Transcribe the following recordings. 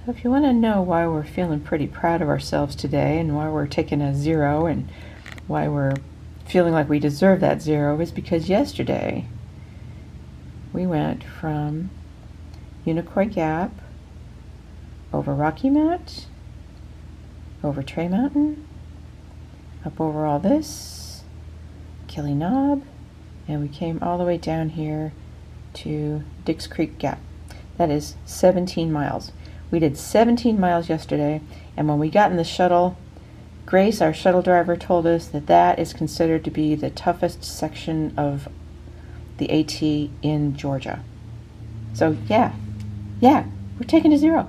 So if you want to know why we're feeling pretty proud of ourselves today and why we're taking a 0 and why we're feeling like we deserve that 0 is because yesterday we went from Unicoi Gap over Rocky Mount, over Tray Mountain, up over all this, Kelly Knob, and we came all the way down here to Dix Creek Gap. That is 17 miles. We did 17 miles yesterday, and when we got in the shuttle, Grace, our shuttle driver, told us that that is considered to be the toughest section of the AT in Georgia. So yeah, we're taking a 0.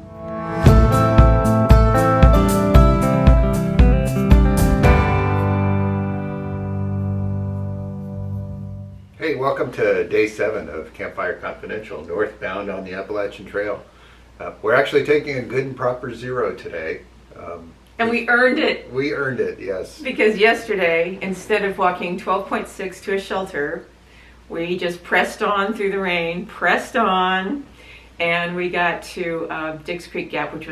Hey, welcome to day 7 of Campfire Confidential, northbound on the Appalachian Trail. We're actually taking a good and proper 0 today. And we earned it. We earned it, yes. Because yesterday, instead of walking 12.6 to a shelter, we just pressed on through the rain, pressed on, and we got to Dix Creek Gap, which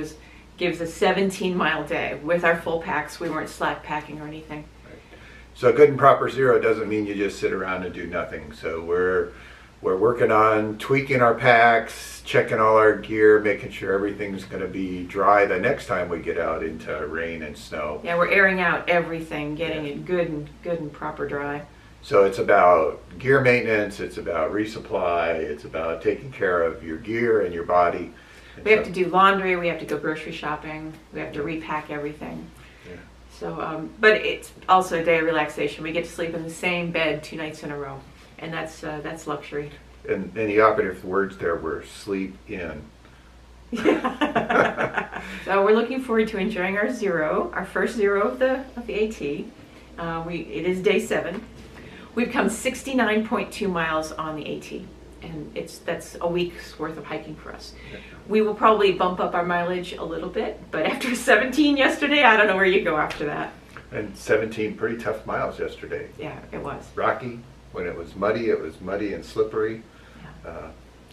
gives a 17-mile day. With our full packs, we weren't slack packing or anything. So a good and proper 0 doesn't mean you just sit around and do nothing. So we're working on tweaking our packs, checking all our gear, making sure everything's going to be dry the next time we get out into rain and snow. Yeah, we're airing out everything, getting it good and proper dry. So it's about gear maintenance, it's about resupply, it's about taking care of your gear and your body. We have to do laundry, we have to go grocery shopping, we have to repack everything. Yeah. So, but it's also a day of relaxation. We get to sleep in the same bed 2 nights in a row, and that's luxury. And the operative words there were sleep in. Yeah. So we're looking forward to enjoying our 0, our first 0 of the AT. It is day 7. We've come 69.2 miles on the AT, and that's a week's worth of hiking for us. We will probably bump up our mileage a little bit, but after 17 yesterday, I don't know where you go after that. And 17 pretty tough miles yesterday. Yeah, it was. Rocky. When it was muddy and slippery. Yeah.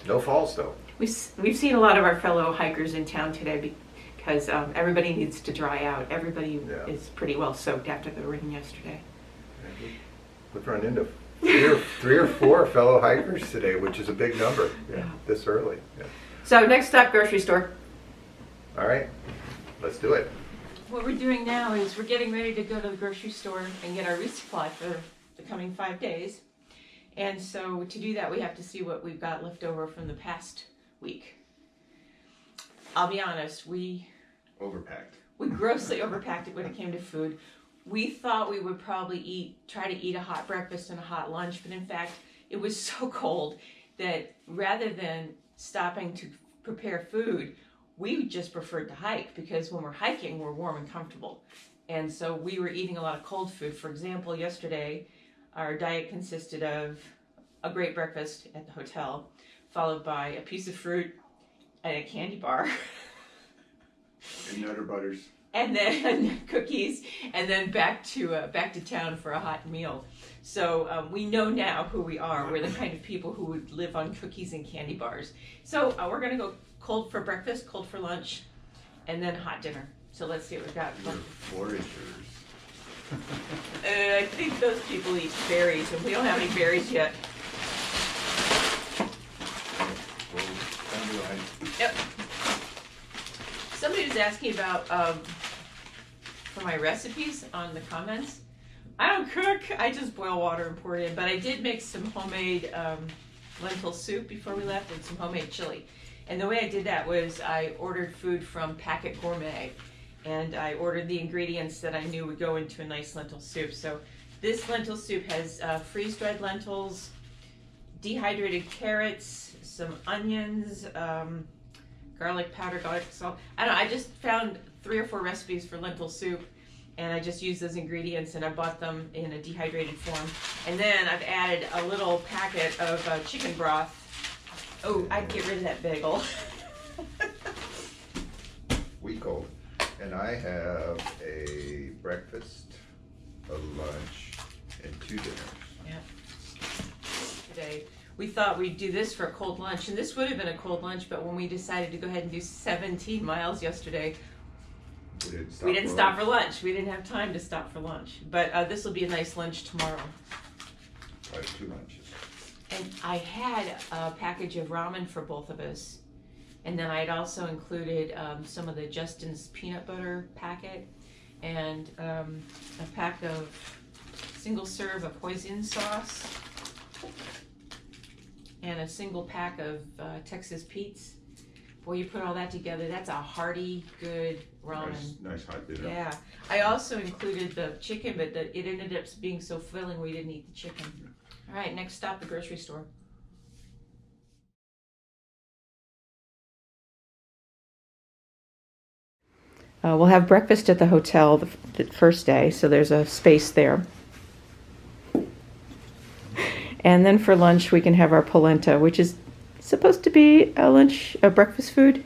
No falls though. We've seen a lot of our fellow hikers in town today because everybody needs to dry out. Everybody is pretty well soaked after the rain yesterday. We've run into three or four fellow hikers today, which is a big number. Yeah. This early. Yeah. So next stop, grocery store. All right, let's do it. What we're doing now is we're getting ready to go to the grocery store and get our resupply for the coming 5 days. And so to do that, we have to see what we've got left over from the past week. I'll be honest, we grossly overpacked it when it came to food. We thought we would probably try to eat a hot breakfast and a hot lunch, but in fact, it was so cold that rather than stopping to prepare food, we just preferred to hike because when we're hiking, we're warm and comfortable. And so we were eating a lot of cold food. For example, yesterday, our diet consisted of a great breakfast at the hotel, followed by a piece of fruit and a candy bar. And Nutter Butters. And then cookies, and then back to town for a hot meal. So we know now who we are. We're the kind of people who would live on cookies and candy bars. So we're going to go cold for breakfast, cold for lunch, and then hot dinner. So let's see what we've got. Foragers. I think those people eat berries, and we don't have any berries yet. Yep. Somebody was asking about for my recipes on the comments. I don't cook. I just boil water and pour it in. But I did make some homemade lentil soup before we left and some homemade chili. And the way I did that was I ordered food from Packet Gourmet. And I ordered the ingredients that I knew would go into a nice lentil soup. So this lentil soup has freeze-dried lentils, dehydrated carrots, some onions, garlic powder, garlic salt. I don't know, I just found 3 or 4 recipes for lentil soup, and I just used those ingredients, and I bought them in a dehydrated form. And then I've added a little packet of chicken broth. Oh, I'd get rid of that bagel. Week old. And I have a breakfast, a lunch, and 2 dinners. Yeah. Today we thought we'd do this for a cold lunch, and this would have been a cold lunch, but when we decided to go ahead and do 17 miles yesterday, we didn't stop for lunch. We didn't have time to stop for lunch. But this will be a nice lunch tomorrow. Probably 2 lunches. And I had a package of ramen for both of us. And then I'd also included some of the Justin's peanut butter packet and a pack of single serve of hoisin sauce and a single pack of Texas Pete's. Boy, you put all that together, that's a hearty, good ramen. Nice hot dinner. Yeah. I also included the chicken, but it ended up being so filling we didn't eat the chicken. All right, next stop, the grocery store. We'll have breakfast at the hotel the first day, so there's a space there. And then for lunch, we can have our polenta, which is supposed to be a breakfast food,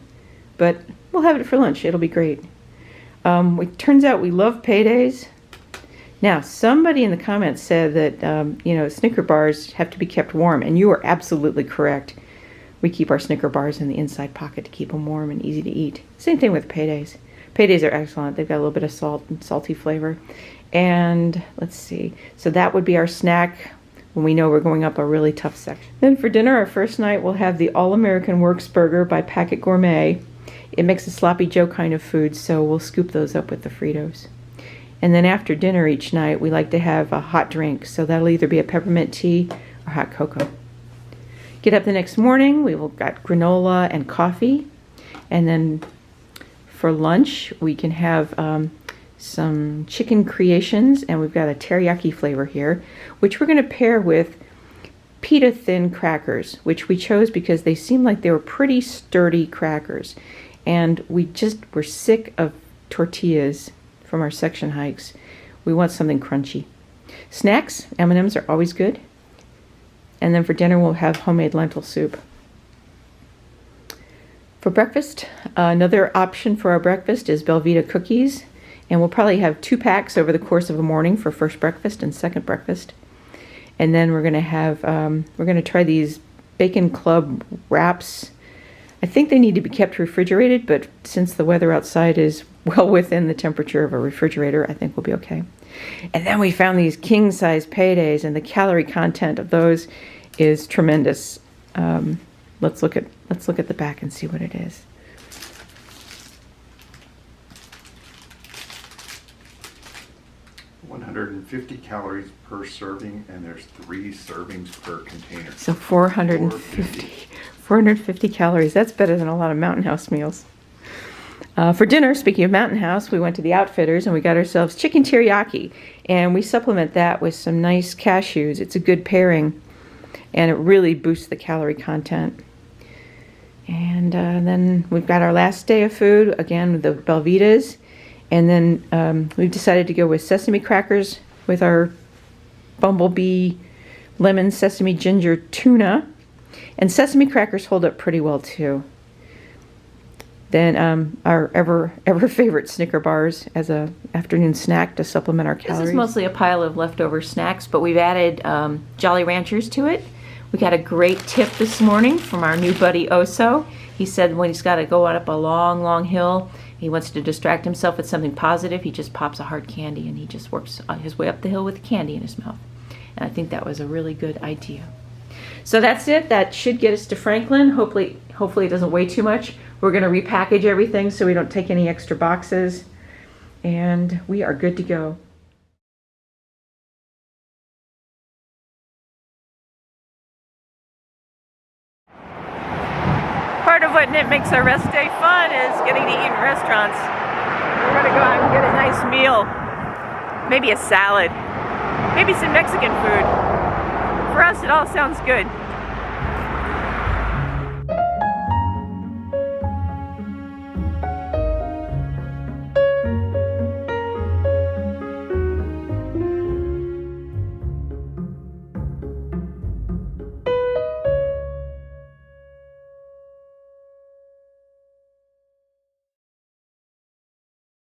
but we'll have it for lunch. It'll be great. It turns out we love paydays. Now, somebody in the comments said that, Snicker bars have to be kept warm, and you are absolutely correct. We keep our Snicker bars in the inside pocket to keep them warm and easy to eat. Same thing with paydays. Paydays are excellent. They've got a little bit of salt and salty flavor. And let's see. So that would be our snack when we know we're going up a really tough section. Then for dinner, our first night, we'll have the All-American Works Burger by Packet Gourmet. It makes a sloppy Joe kind of food, so we'll scoop those up with the Fritos. And then after dinner each night, we like to have a hot drink. So that'll either be a peppermint tea or hot cocoa. Get up the next morning, we will got granola and coffee. And then for lunch, we can have some chicken creations, and we've got a teriyaki flavor here, which we're going to pair with pita thin crackers, which we chose because they seemed like they were pretty sturdy crackers. And we just were sick of tortillas from our section hikes. We want something crunchy. Snacks, M&Ms are always good. And then for dinner, we'll have homemade lentil soup. For breakfast, another option for our breakfast is Belvita cookies. And we'll probably have 2 packs over the course of a morning for first breakfast and second breakfast. And then we're going to have, we're going to try these Bacon Club wraps. I think they need to be kept refrigerated, but since the weather outside is well within the temperature of a refrigerator, I think we'll be okay. And then we found these king-size paydays, and the calorie content of those is tremendous. Let's look at the back and see what it is. $150 calories per serving, and there's 3 servings per container. So 450 calories. That's better than a lot of Mountain House meals. For dinner, speaking of Mountain House, we went to the Outfitters and we got ourselves chicken teriyaki, and we supplement that with some nice cashews. It's a good pairing, and it really boosts the calorie content. And then we've got our last day of food, again with the Belvitas. And then we've decided to go with sesame crackers with our Bumblebee lemon sesame ginger tuna. And sesame crackers hold up pretty well too. Then our ever favorite Snicker bars as a afternoon snack to supplement our calories. This is mostly a pile of leftover snacks, but we've added Jolly Ranchers to it. We got a great tip this morning from our new buddy Oso. He said when he's got to go up a long, long hill, he wants to distract himself with something positive, he just pops a hard candy and he just works his way up the hill with candy in his mouth. And I think that was a really good idea. So that's it. That should get us to Franklin. Hopefully it doesn't weigh too much. We're going to repackage everything so we don't take any extra boxes. And we are good to go. Part of what makes our rest day fun is getting to eat in restaurants. We're going to go out and get a nice meal. Maybe a salad. Maybe some Mexican food. For us, it all sounds good.